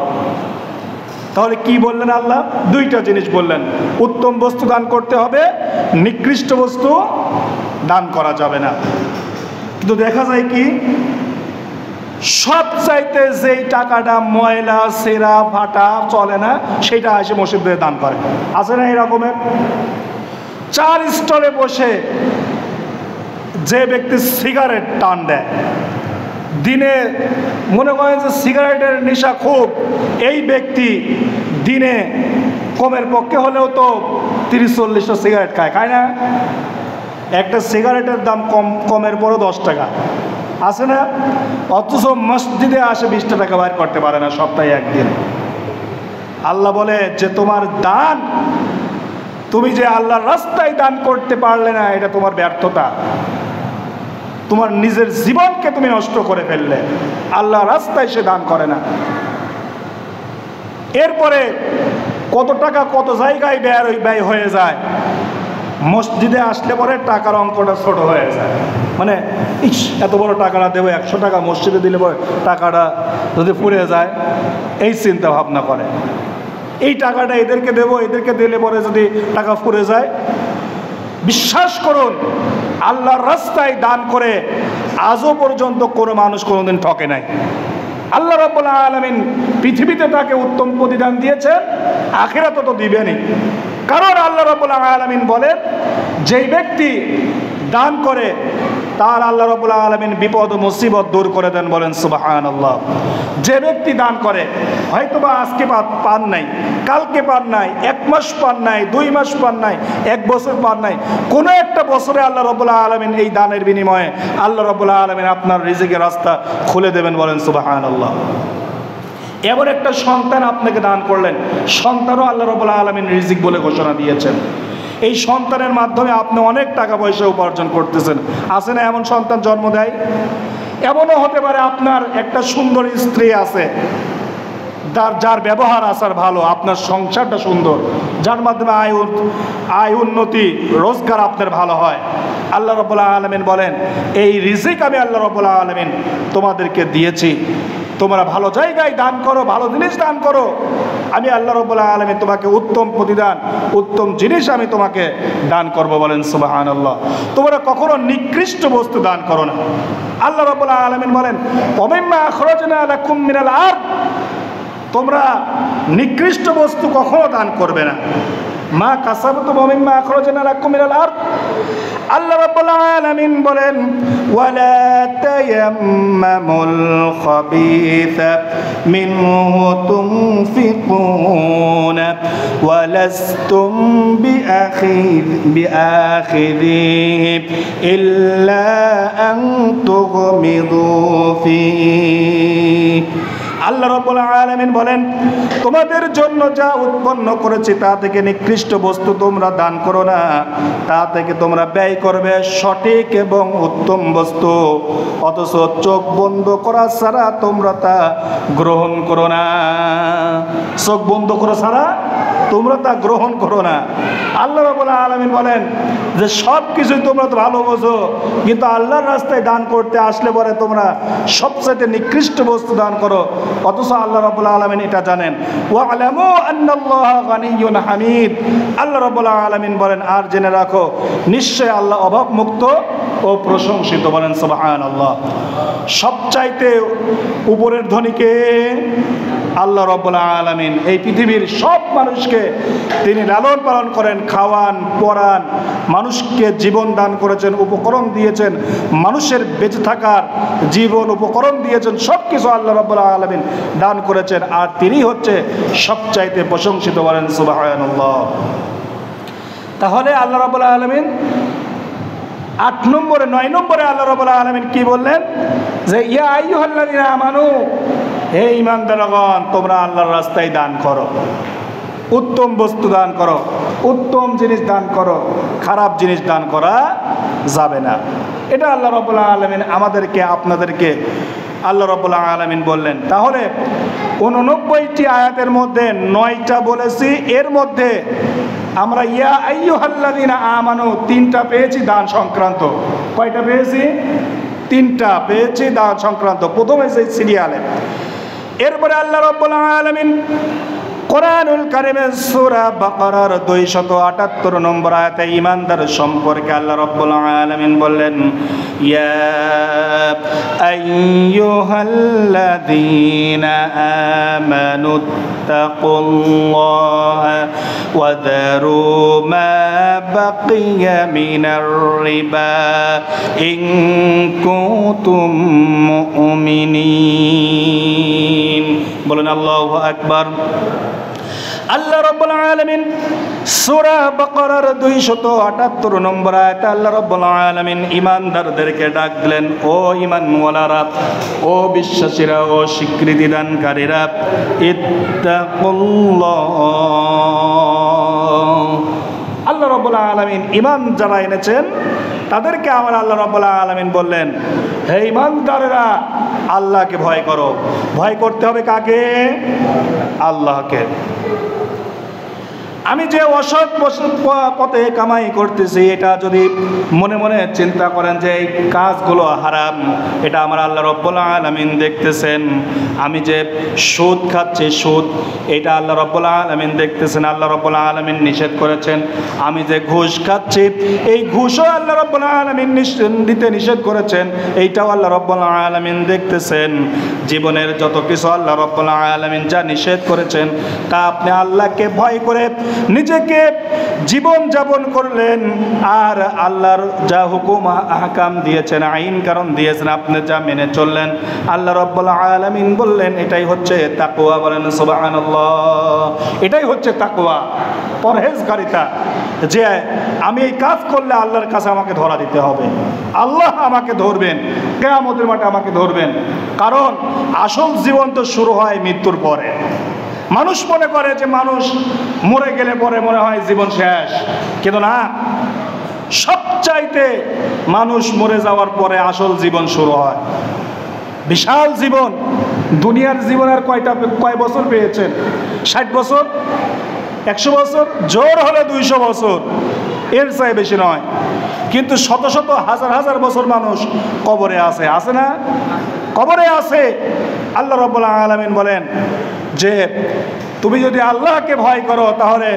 তাহলে কি বললেন আল্লাহ? দুইটা জিনিস বললেন, উত্তম বস্তু দান করতে হবে, নিকৃষ্ট বস্তু দান করা যাবে না। কিন্তু দেখা যায় কি, সব চাইতে যেই টাকাটা ময়লা সেরা ফাটা চলে না সেটা এসে মসজিদে দান করে। আছে না এরকমের? চার স্টলে বসে যে ব্যক্তি সিগারেট টান দেয়, দিনে মনে করেন যে সিগারেটের নেশা খুব, এই ব্যক্তি দিনে কমের পক্ষে হলেও তো 30-40টা সিগারেট খায় না? একটা সিগারেটের দাম কমের পরও 10 টাকা, আছে না? অথচ মসজিদে আসে 20 টাকা বাইর করতে পারে না সপ্তাহে একদিন। আল্লাহ বলে যে তোমার দান, তুমি যে আল্লাহর রাস্তায় দান করতে পারলে না, এটা তোমার ব্যর্থতা, তোমার নিজের জীবনকে তুমি নষ্ট করে ফেললে। আল্লাহর রাস্তায় সে দান করে না। এরপরে কত টাকা কত জায়গায় ব্যয় হয়ে যায়, মসজিদে আসলে পরে টাকার অঙ্কটা ছোট হয়ে যায়। মানে এত বড় টাকাটা দেবো, 100 টাকা মসজিদে দিলে পরে টাকাটা যদি ফুরে যায়, এই চিন্তা ভাবনা করে। এই টাকাটা এদেরকে দেবো, এদেরকে দিলে পরে যদি টাকা ফুরে যায়। বিশ্বাস করুন, আল্লাহর রাস্তায় দান করে আজও পর্যন্ত কোনো মানুষ কোনোদিন ঠকে নাই। আল্লাহ রাব্বুল আলামিন পৃথিবীতে তাকে উত্তম প্রতিদান দিয়েছেন, আখিরাতে তো দিবেনই। কারণ আল্লাহ রাব্বুল আলামিন বলেন যেই ব্যক্তি দান করে তার আল্লাহ রাব্বুল আলামিন বিপদ ও মুসিবত দূর করে দেন। বলেন সুবহানাল্লাহ। যে ব্যক্তি দান করে, হয়তোবা আজকে পান নাই, কালকে পান নাই, 1 মাস পান নাই, 2 মাস পান নাই, 1 বছর পান নাই, কোনো একটা বছরে আল্লাহ রাব্বুল আলামিন এই দানের বিনিময়ে আল্লাহ রাব্বুল আলামিন আপনার রিজিকের রাস্তা খুলে দেবেন। বলেন সুবহানাল্লাহ। এবার একটা সন্তান আপনাকে দান করলেন, সন্তানও আল্লাহ রাব্বুল আলামিন রিজিক বলে ঘোষণা দিয়েছেন। এই সন্তানের মাধ্যমে আপনি অনেক টাকা পয়সা উপার্জন করতেছেন। আছে না এমন সন্তান জন্ম দেয়? এমনও হতে পারে আপনার একটা সুন্দর স্ত্রী আছে, যার ব্যবহার আচার ভালো, আপনার সংসারটা সুন্দর, যার মাধ্যমে আয় উন্নতি রোজগার আপনার ভালো হয়। আল্লাহ রাব্বুল আলামিন বলেন, এই রিজিক আমি আল্লাহ রাব্বুল আলামিন তোমাদেরকে দিয়েছি, তোমরা ভালো জায়গায় দান করো, ভালো জিনিস দান করো, আমি আল্লাহ রাব্বুল আলামিন তোমাকে উত্তম প্রতিদান, উত্তম জিনিস আমি তোমাকে দান করব। বলেন সুবহানাল্লাহ। তোমরা কখনো নিকৃষ্ট বস্তু দান করো না। আল্লাহ রাব্বুল আলামিন বলেন, ওমিম্মা আখরাজনা লাকুম মিনাল আরদ, তোমরা নিকৃষ্ট বস্তু কখনো দান করবে না। মা কাসাবতুম ওয়া মিম্মা আখরাজনা লাকুম মিনাল আরদ। আল্লাহ রাব্বুল আলামিন বলেন, ওয়ালা তায়াম্মামুল খাবিসা মিনহু তুনফিকুনা ওয়ালাস্তুম বিআখিযিহি ইল্লা আন তুগমিদু ফীহি। আল্লাহ রাব্বুল আলামিন বলেন, তোমাদের জন্য যা উৎপন্ন করেছি তা থেকে নিকৃষ্ট বস্তু তোমরা দান করো না, তা থেকে তোমরা ব্যয় করবে সঠিক এবং উত্তম বস্তু, অথচ চোখ বন্ধ করা ছাড়া তোমরা তা গ্রহণ করো না। চোখ বন্ধ করা ছাড়া তোমরা তা গ্রহণ করো না। আল্লাহ রাব্বুল আলামিন বলেন যে সব কিছুই তোমরা তো ভালো বোঝো, কিন্তু আল্লাহর রাস্তায় দান করতে আসলে পরে তোমরা সবচেয়ে নিকৃষ্ট বস্তু দান করো, অথচ আল্লাহ রাব্বুল আলামিন এটা জানেন। ওয়ালামু আন্নাল্লাহা গানিয়্যুন হামিদ। আল্লাহ রাব্বুল আলামিন বলেন, আর জেনে রাখো নিশ্চয় আল্লাহ অভাবমুক্ত ও প্রশংসিত। বলেন সুবহানাল্লাহ। সবচাইতে উপরের ধনীকে আল্লাহ রাব্বুল আলামিন। এই পৃথিবীর সব মানুষকে তিনি লালন পালন করেন, খাওয়ান, পরান, মানুষকে জীবন দান করেছেন, উপকরণ দিয়েছেন, মানুষের বেঁচে থাকার জীবন উপকরণ দিয়েছেন, সব কিছু আল্লাহ রাব্বুল আলামিন দান করেছেন, আর তিনি হচ্ছে সবচাইতে প্রশংসিত। বলেন সুবহানাল্লাহ। তাহলে আল্লাহ রাব্বুল আলামিন 9 নম্বরে আল্লাহ রাব্বুল আলামিন কি বললেন? যে ইয়া আইয়ুহাল্লাযীনা আমানু, হে ঈমানদারগণ, তোমরা আল্লাহর রাস্তায় দান করো, উত্তম বস্তু দান করো, উত্তম জিনিস দান করো, খারাপ জিনিস দান করা যাবে না। এটা আল্লাহ রাব্বুল আলামিন আমাদেরকে, আপনাদেরকে আল্লাহ রাব্বুল আলামিন বললেন। তাহলে 89টি আয়াতের মধ্যে 9টা বলেছি, এর মধ্যে আমরা ইয়া আইয়ুহাল্লাযীনা আমানু 3টা পেয়েছি দান সংক্রান্ত। কয়টা পেয়েছি? 3টা পেয়েছি দান সংক্রান্ত, প্রথমে সেই সিরিয়ালে। এরপরে আল্লাহ রাব্বুল আলামিন কোরআনুল কারীমের সূরা বাকারার 278 নম্বর আয়াতে ঈমানদার সম্পর্কে আল্লাহ রাব্বুল আলামিন বললেন, ইয়া আইয়ুহাল্লাযীনা আমানুত্তাকুল্লাহা ওয়া যারু মা বাকিয়া মিনার রিবা ইন কুনতুম মুমিনিন। বলেন আল্লাহু আকবার। আল্লাহ রাব্বুল আলামিন সূরা বাকারার 278 নম্বর আয়াতে আল্লাহ রাব্বুল আলামিন ঈমানদারদেরকে ডাকলেন, ও ঈমানওয়ালারা, ও বিশ্বাসীরা, ও স্বীকৃতি দানকারীরা, ইত্তাকুল্লাহ। আল্লাহ রাব্বুল আলামিন ঈমান যারা এনেছেন তাদেরকে আমার আল্লাহ রাব্বুল আলামিন বললেন, হে ঈমানদারেরা, আল্লাহকে ভয় করো। ভয় করতে হবে কাকে? আল্লাহকে। আমি যে অসৎ পথে কামাই করতেছি, এটা যদি মনে মনে চিন্তা করেন যে এই কাজগুলো হারাম, এটা আমার আল্লাহ রাব্বুল আলামিন দেখতেছেন। আমি যে সুদ খাচ্ছি, সুদ, এটা আল্লাহ রাব্বুল আলামিন দেখতেছেন, আল্লাহ রাব্বুল আলামিন নিষেধ করেছেন। আমি যে ঘুষ খাচ্ছি, এই ঘুষও আল্লাহ রাব্বুল আলামিন দিতে নিষেধ করেছেন, এইটাও আল্লাহ রাব্বুল আলামিন দেখতেছেন। জীবনের যত কিছু আল্লাহ রাব্বুল আলামিন যা নিষেধ করেছেন, তা আপনি আল্লাহকে ভয় করে নিজেকে জীবন যাপন করলেন, আর আল্লাহর যা হুকুম আহকাম দিয়েছেন, আইন কারণ দিয়েছেন, আপনি যা মেনে চললেন, আল্লাহ রাব্বুল আলামিন বললেন এটাই হচ্ছে তাকওয়া। বলেন সুবহানাল্লাহ। এটাই হচ্ছে তাকওয়া, পরহেজগারিতা, যে আমি এই কাজ করলে আল্লাহর কাছে আমাকে ধরা দিতে হবে, আল্লাহ আমাকে ধরবেন, কিয়ামতের মাঠে আমাকে ধরবেন। কারণ আসল জীবন তো শুরু হয় মৃত্যুর পরে। মানুষ মনে করে যে মানুষ মরে গেলে পরে মনে হয় জীবন শেষ, কিন্তু না, সবচাইতে মানুষ মরে যাওয়ার পরে আসল জীবন শুরু হয়। বিশাল জীবন। দুনিয়ার জীবন আর কয় বছর পেয়েছেন? 60 বছর, 100 বছর, জোর হলে 200 বছর, এর চাই বেশি নয়। কিন্তু শত শত হাজার হাজার বছর মানুষ কবরে আছে না? কবরে আছে। আল্লাহ রাব্বুল আলামিন বলেন যে তুমি যদি আল্লাহকে ভয় করো তাহলে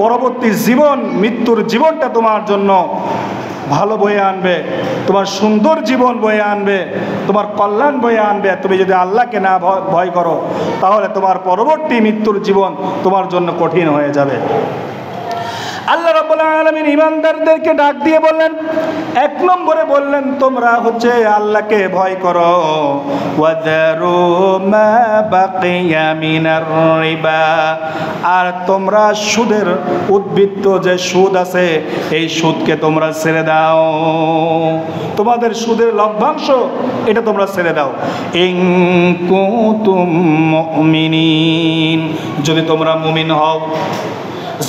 পরবর্তী জীবন, মৃত্যুর জীবনটা তোমার জন্য ভালো বয়ে আনবে, তোমার সুন্দর জীবন বয়ে আনবে, তোমার কল্যাণ বয়ে আনবে। তুমি যদি আল্লাহকে না ভয় করো তাহলে তোমার পরবর্তী মৃত্যুর জীবন তোমার জন্য কঠিন হয়ে যাবে। আল্লাহ রাব্বুল আলামিন ঈমানদারদেরকে ডাক দিয়ে বললেন, 1 নম্বরে বললেন তোমরা হচ্ছে আল্লাহকে ভয় করো। ওয়াদারু মা বাকিয়া মিনার রিবা, আর তোমরা সুদের উদ্বৃত্ত যে সুদ আছে এই সুদকে তোমরা ছেড়ে দাও। তোমাদের সুদের লভ্যাংশ এটা তোমরা ছেড়ে দাও। ইন কুনতুম মুমিনিন, যদি তোমরা মুমিন হও,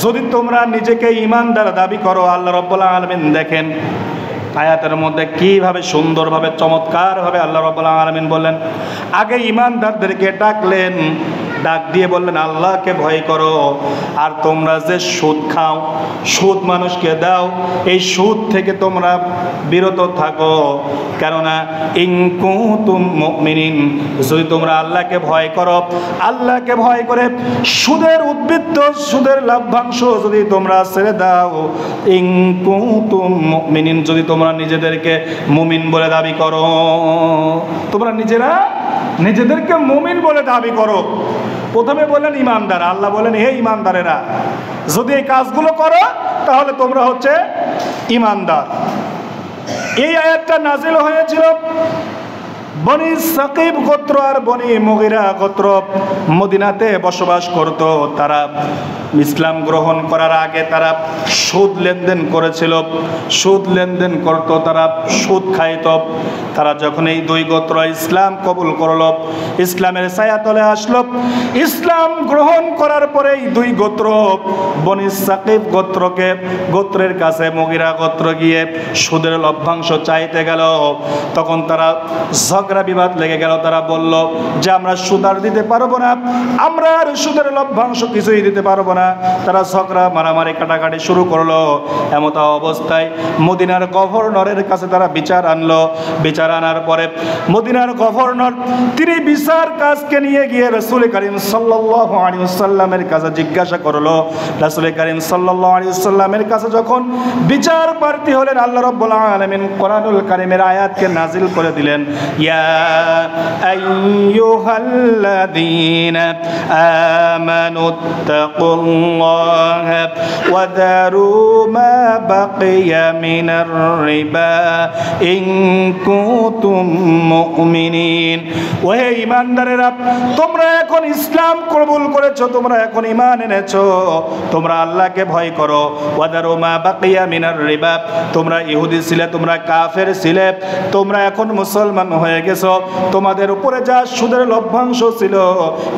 যদি তোমরা নিজেকে ঈমানদার দাবি করো। আল্লাহ রাব্বুল আলামিন দেখেন আয়াতের মধ্যে কিভাবে সুন্দরভাবে চমৎকারভাবে আল্লাহ রাব্বুল আলামিন বললেন। আগে ঈমানদারদেরকে ডাকলেন, ডাক দিয়ে বললেন আল্লাহকে ভয় করো, আর তোমরা যে সুদ খাও, সুদ মানুষকে দাও, এই সুদ থেকে তোমরা বিরত থাকো। কেননা ইন কুনতুম মুমিনিন, যদি তোমরা আল্লাহকে ভয় করো, আল্লাহকে ভয় করে সুদের উদ্বৃত্ত, সুদের লভ্যাংশ যদি তোমরা ছেড়ে দাও, ইন কুনতুম মুমিনিন, যদি তোমরা নিজেদেরকে মুমিন বলে দাবি করো, তোমরা নিজেদেরকে মুমিন বলে দাবি করো। প্রথমে বললেন ঈমানদার, আল্লাহ বলেন হে ঈমানদারেরা, যদি এই কাজগুলো করো তাহলে তোমরা হচ্ছে ঈমানদার। এই আয়াতটা নাজিল হয়েছিল বনি সাকিব গোত্র আর বনি মুগিরা গোত্র মদিনাতে বসবাস করত। তারা ইসলাম গ্রহণ করার আগে তারা সুদ লেনদেন করেছিল, সুদ লেনদেন করত, তারা সুদ খাইত। তারা যখন এই 2 গোত্র ইসলাম কবুল করলো, ইসলামের ছায়াতলে আসলো, ইসলাম গ্রহণ করার পরে এই 2 গোত্র বনি সাকিব গোত্রের কাছে মুগিরা গোত্র গিয়ে সুদের লভ্যাংশ চাইতে গেল। তখন তারা ঝগড়া বিবাদ লেগে গেল। তারা বলল যে আমরা সুদ আর দিতে পারবো না, আমরা আর সুদের লভ্যাংশ কিছুই দিতে পারবো না। তারা ঝগড়া মারামারি কাটাকাটি শুরু করলো। এমত অবস্থায় মদিনার গভর্নরের কাছে তারা বিচার আনলো। বিচার আনার পরে মদিনার গভর্নর তিনি বিচার কাজকে নিয়ে গিয়ে রাসূল করিম সাল্লাল্লাহু আলাইহি ওয়াসাল্লামের কাছে জিজ্ঞাসা করলো। রাসূল করিম সাল্লাল্লাহু আলাইহি ওয়াসাল্লামের কাছে যখন বিচার প্রার্থী হলেন, আল্লাহ রাব্বুল আলামিন কোরআনুল কারীমের আয়াতকে নাজিল করে দিলেন, ইয়া আইয়ুহাল্লাযীনা আমানুত্তাকুল্লাহা ওয়া যারু মা বাকিয়া মিনার রিবা ইন কুনতুম মুমিনিন। ওহে ঈমানদারেরা, তোমরা এখন ইসলাম কবুল করেছো, তোমরা এখন ঈমান এনেছো, তোমরা আল্লাহকে ভয় করো। ওয়া যারু মা বাকিয়া মিনার রিবা, তোমরা ইহুদি ছিলে, তোমরা কাফের ছিলে, তোমরা এখন মুসলমান হয়ে গেছো, তোমাদের উপরে যা সুদের লভ্যাংশ ছিল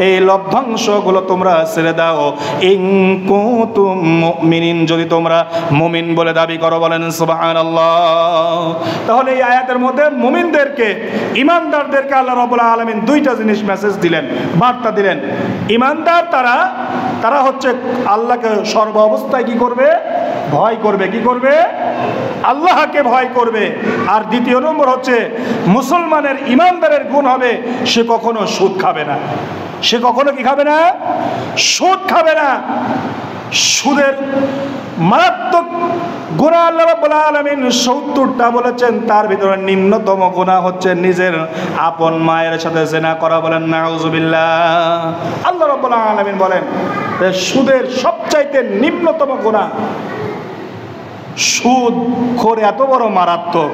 এই লভ্যাংশগুলো তোমরা ছেড়ে দাও। ইন কুনতুম মুমিনিন, যদি তোমরা মুমিন বলে দাবি করো। বলেন সুবহানাল্লাহ। তাহলে এই আয়াতের মধ্যে মুমিনদেরকে, ঈমানদারদেরকে আল্লাহ রাব্বুল আলামিন 2টা জিনিস মেসেজ দিলেন, বার্তা দিলেন। ঈমানদার তারা হচ্ছে আল্লাহকে সর্ব অবস্থায় কি করবে? ভয় করবে। কি করবে? আল্লাহকে ভয় করবে। আর দ্বিতীয় নম্বর হচ্ছে মুসলমানের ঈমানদারের গুণ হবে সে কখনো সুদ খাবে না। সে কখনো কি খাবে না? সুদ খাবে না। সুদের মারাত্মক গুনাহ আল্লাহ রাব্বুল আলামিন 70টা বলেছেন, তার ভিতরে নিম্নতম গুনাহ হচ্ছে নিজের আপন মায়ের সাথে জিনা করা। বলেন নাউযুবিল্লাহ। আল্লাহ রাব্বুল আলামিন বলেন সুদের সবচাইতে নিম্নতম গুনাহ। সুদ খোর এত বড় মারাত্মক,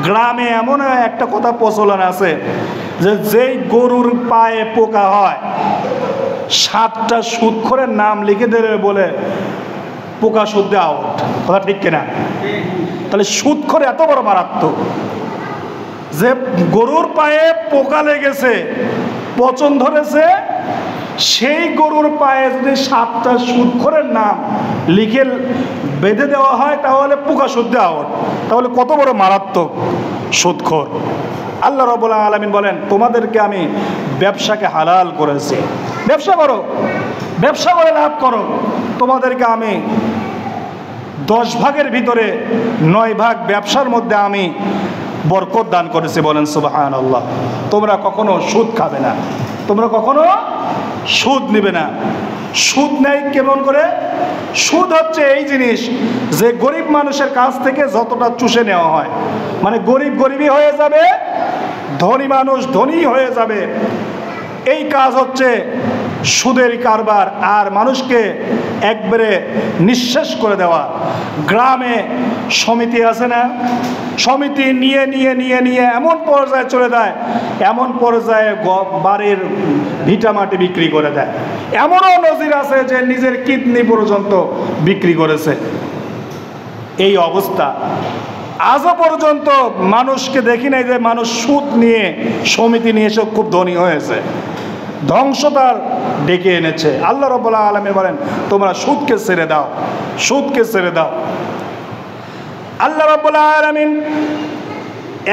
গ্রামে এমন একটা কথা প্রচলন আছে যে যেই গরুর পায়ে পোকা হয় 7টা সুদখোরের নাম লিখে দেবে বলে পোকা সুদ আউট। কথা ঠিক কিনা? তাহলে সুদখোর এত বড় মারাত্মক যে গরুর পায়ে পোকা লেগেছে, পচন ধরেছে, সেই গরুর পায়ে যদি 7টা সুদখোরের নাম লিখে বেঁধে দেওয়া হয় তাহলে পোকা সুদ দেওয়া হয়, তাহলে কত বড় মারাত্মক সুদখোর। আল্লাহ রাব্বুল আলামিন বলেন, তোমাদেরকে আমি ব্যবসাকে হালাল করেছি, ব্যবসা করো, ব্যবসা করে লাভ করো। তোমাদেরকে আমি 10 ভাগের ভিতরে 9 ভাগ ব্যবসার মধ্যে আমি বরকত দান করেছি। বলেন সুবহানাল্লাহ। তোমরা কখনো সুদ খাবে না, তোমরা কখনো সুদ নেবে না। সুদ নেয় কেমন করে? সুদ হচ্ছে এই জিনিস যে গরিব মানুষের কাছ থেকে যতটা চুষে নেওয়া হয়, মানে গরিব গরিবই হয়ে যাবে, ধনী মানুষ ধনী হয়ে যাবে, এই কাজ হচ্ছে সুদের কারবার। আর মানুষকে একবারে নিঃশেষ করে দেওয়া। গ্রামে সমিতি আছে না, সমিতি নিয়ে নিয়ে নিয়ে নিয়ে এমন পর্যায়ে চলে যায়, এমন পর্যায়ে বাড়ির ভিটামাটি বিক্রি করে দেয়। এমনও নজির আছে যে নিজের কিডনি পর্যন্ত বিক্রি করেছে। এই অবস্থা আজও পর্যন্ত মানুষকে দেখি নাই যে মানুষ সুদ নিয়ে সমিতি নিয়ে এসে খুব ধনী হয়েছে, ধ্বংসতার ডেকে এনেছে। আল্লাহ রাব্বুল আলামিন বলেন, তোমরা সুদকে ছেড়ে দাও, সুদকে ছেড়ে দাও। আল্লাহ রাব্বুল আলামিন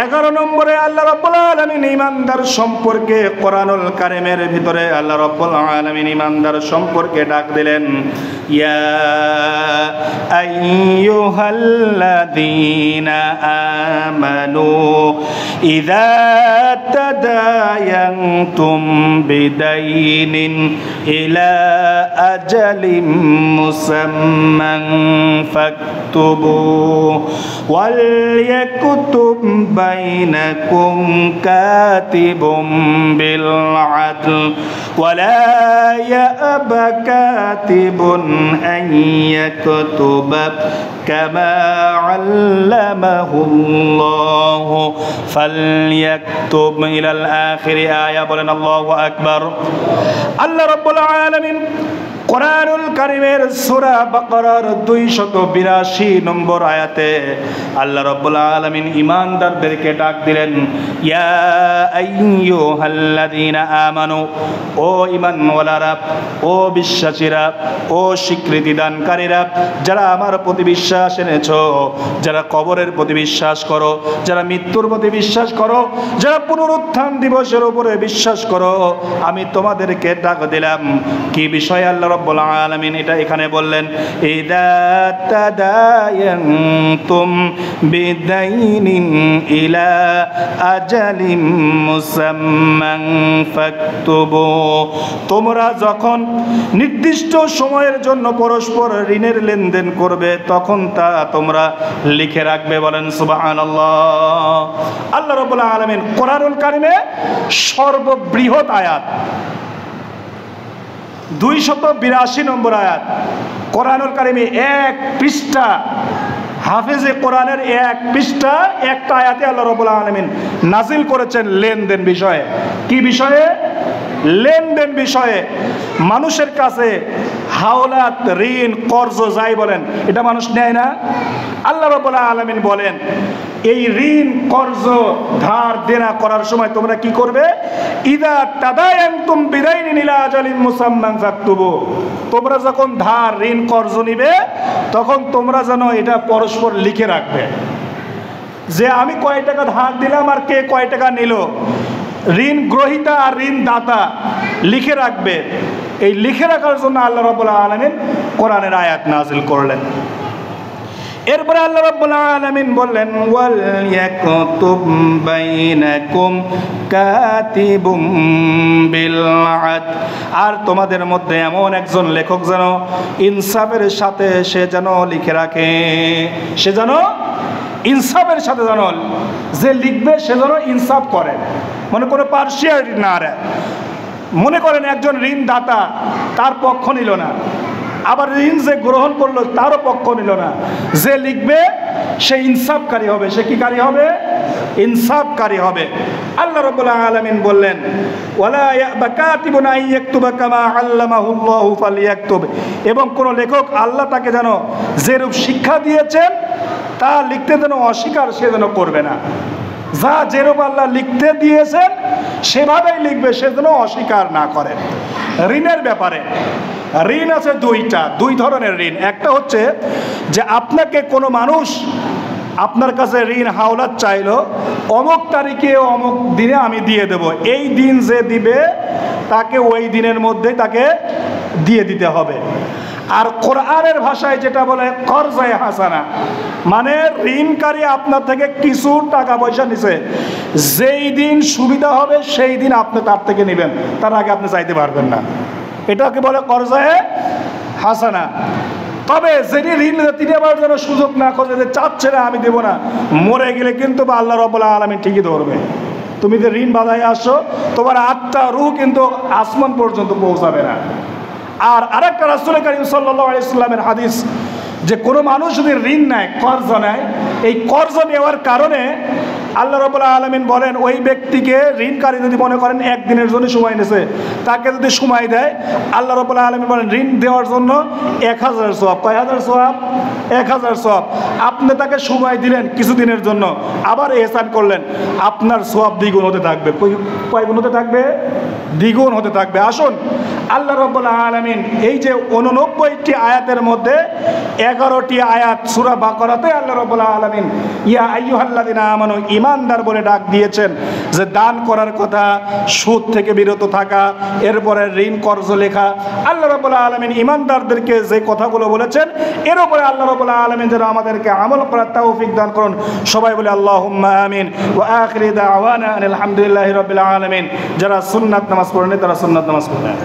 11 নম্বরে আল্লাহ রাব্বুল আলামিন ঈমানদার সম্পর্কে কোরআনুল কারীমের ভিতরে আল্লাহ রাব্বুল আলামিন ঈমানদার সম্পর্কে ডাক দিলেন, ইয়া আইয়ুহাল্লাযীনা আমানু ইযা তাদায়ানতুম বিদাইনিন ইলা আজালিম মুসাম্মান ফাকতুবু ওয়াল ইয়াকতুব বাইনাকুম কাতিবুম বিল আদল ওয়ালা ইয়াবা কাতিবুন আন ইয়াকতুবা কামা আল্লামাহুল্লাহু ফালইয়াকতুব ইলাল আখিরি আয়া। বলেন আল্লাহু আকবার। আল্লাহ রাব্বুল আলামিন কোরআনুল কারীমের সূরা বাকারার 282 নম্বর আয়াতে আল্লাহ রাব্বুল আলামিন ঈমানদারদেরকে ডাক দিলেন, ইয়া আইয়ুহাল্লাযীনা আমানু, ও ঈমানওয়ালারা, ও বিশ্বাসীরা, ও স্বীকৃতি দানকারীরা, যারা আমার প্রতি বিশ্বাস এনেছো, যারা কবরের প্রতি বিশ্বাস করো, যারা মৃত্যুর প্রতি বিশ্বাস করো, যারা পুনরুত্থান দিবসের উপরে বিশ্বাস করো, আমি তোমাদেরকে ডাক দিলাম। কি বিষয়ে আল্লাহ রাব্বুল আলামিন এটা এখানে বললেন, ইযা তাদায়ানতুম বিদাইনিন ইলা আজালিম মুসাম্মান ফাকতুবু, তোমরা যখন নির্দিষ্ট সময়ের জন্য পরস্পর ঋণের লেনদেন করবে তখন তা তোমরা লিখে রাখবে। বলেন সুবহানাল্লাহ। আল্লাহ রাব্বুল আলামিন কোরআনুল কারীমে সর্ববৃহৎ আয়াত 282 নম্বর আয়াত, কোরআনুল কারীমে 1 পৃষ্ঠা, হাফেজে কোরআনের 1 পৃষ্ঠা একটা আয়াতে আল্লাহ রাব্বুল আলামিন নাজিল করেছেন লেনদেন বিষয়ে। কি বিষয়ে? লেনদেন বিষয়ে। মানুষের কাছে হাওলাত, ঋণ, কর্জ যাই বলেন, এটা মানুষ নেয় না? আল্লাহ রাব্বুল আলামিন বলেন, এই ঋণ, কর্জ, ধার দেনা করার সময় তোমরা কি করবে? ইযা তাদায়ানতুম বিদাইনিন ইলা আজালিম মুসাম্মান ফাকতুবু, তোমরা যখন ধার, ঋণ, কর্জ নিবে তখন তোমরা যেন এটা পরস্পর লিখে রাখবে যে আমি কয় টাকা ধার দিলাম আর কে কয় টাকা নিল। ঋণ গ্রহীতা আর ঋণ দাতা লিখে রাখবে। এই লিখে রাখার জন্য আল্লাহ রাব্বুল আলামিন কোরআনের আয়াত নাজিল করলেন। এরপরে আল্লাহ রাব্বুল আলামিন বললেন, ওয়াল ইয়াকতুব বাইনাকুম কাতিবুম বিল আদল, আর তোমাদের মধ্যে এমন একজন লেখক যেন ইনসাফের সাথে সে যেন লিখে রাখে, সে যেন ইনসাফের সাথে যেন, যে লিখবে সে যেন ইনসাফ করে, মনে করে পার্সিয়ালিটি না রে। মনে করেন একজন ঋণদাতা, তার পক্ষ নিল না, আবার ঋণ যে গ্রহণ করলো তারও পক্ষ নিল না। যে লিখবে সে ইনসাফকারী হবে। সে কি কারী হবে? ইনসাফকারী হবে। আল্লাহ রাব্বুল আলামিন বললেন, ওয়ালা ইয়াবা কাতিবুন আন ইয়াকতুবা কামা আল্লামাহুল্লাহু ফালইয়াকতুব, এবং কোন লেখক আল্লাহ তাকে যেন যেরূপ শিক্ষা দিয়েছেন তা লিখতে যেন অস্বীকার সে যেন করবে না। যা যেরূপ আল্লাহ লিখতে দিয়েছেন সেভাবেই লিখবে, সে যেন অস্বীকার না করে। ঋণের ব্যাপারে। ঋণ আছে দুই ধরনের ঋণ। একটা হচ্ছে যে আপনাকে কোনো মানুষ আপনার কাছে ঋণ হাওলাত চাইলো, অমুক তারিখে অমুক দিনে আমি দিয়ে দেব, এই দিন যে দিবে তাকে ওই দিনের মধ্যেই তাকে দিয়ে দিতে হবে। আর কোরআনের ভাষায় যেটা বলে কর্জায়ে হাসানা, মানে ঋণকারী আপনার থেকে কিছু টাকা পয়সা নিছে, যেই দিন সুবিধা হবে সেই দিন আপনি তার থেকে নেবেন, তার আগে আপনি চাইতে পারবেন না। এটাকে বলে কর্জায়ে হাসানা। তবে যিনি ঋণ তিনি আবার যেন সুযোগ না খোঁজে যে চাচ্ছে না আমি দেবো না, মরে গেলে কিন্তু আল্লাহ রাব্বুল আলামিন ঠিকই ধরবে। তুমি যে ঋণ বাঁধায় আসো, তোমার আত্মা রূহ কিন্তু আসমান পর্যন্ত পৌঁছাবে না। আর আরেকটা রাসূল কারীম সাল্লাল্লাহু আলাইহি ওয়াসাল্লামের হাদিস, যে কোনো মানুষ যদি ঋণ নেয়, কর্জ নেয়, এই কর্জ নেওয়ার কারণে আল্লাহ রাব্বুল আলামিন বলেন ওই ব্যক্তিকে, ঋণকারী যদি মনে করেন একদিনের জন্য সময় নিয়েছে, তাকে যদি সময় দেয়, আল্লাহ রাব্বুল আলামিন বলেন ঋণ দেওয়ার জন্য 1000 সওয়াব। কয় হাজার সওয়াব? 1000 সওয়াব। আপনি তাকে সময় দিলেন কিছুদিনের জন্য, আবার ইহসান করলেন, আপনার সওয়াব দ্বিগুণ হতে থাকবে। কয় গুণ হতে থাকবে? দ্বিগুণ হতে থাকবে। আসুন, আল্লাহ রাব্বুল আলামিন এই যে 89টি আয়াতের মধ্যে 11টি আয়াত সূরা বাকারাতে আল্লাহ রাব্বুল আলামিন ইয়া আইয়ুহাল্লাযিনা আমানু, ঈমানদার বলে ডাক দিয়েছেন, যে দান করার কথা, সুদ থেকে বিরত থাকা, এরপরে ঋণ কর্জ লেখা। আল্লাহ রাব্বুল আলামিন ঈমানদারদেরকে যে কথাগুলো বলেছেন, এর উপরে আল্লাহ রাব্বুল আলামিন যেন আমাদেরকে আমল করার তৌফিক দান করুন। সবাই বলে আল্লাহুম্মা আমিন। ওয়া আখিরি দাওয়ানা আলহামদুলিল্লাহি রাব্বিল আলামিন। যারা সুন্নাত নামাজ পড়েন তারা সুন্নাত নামাজ পড়েন।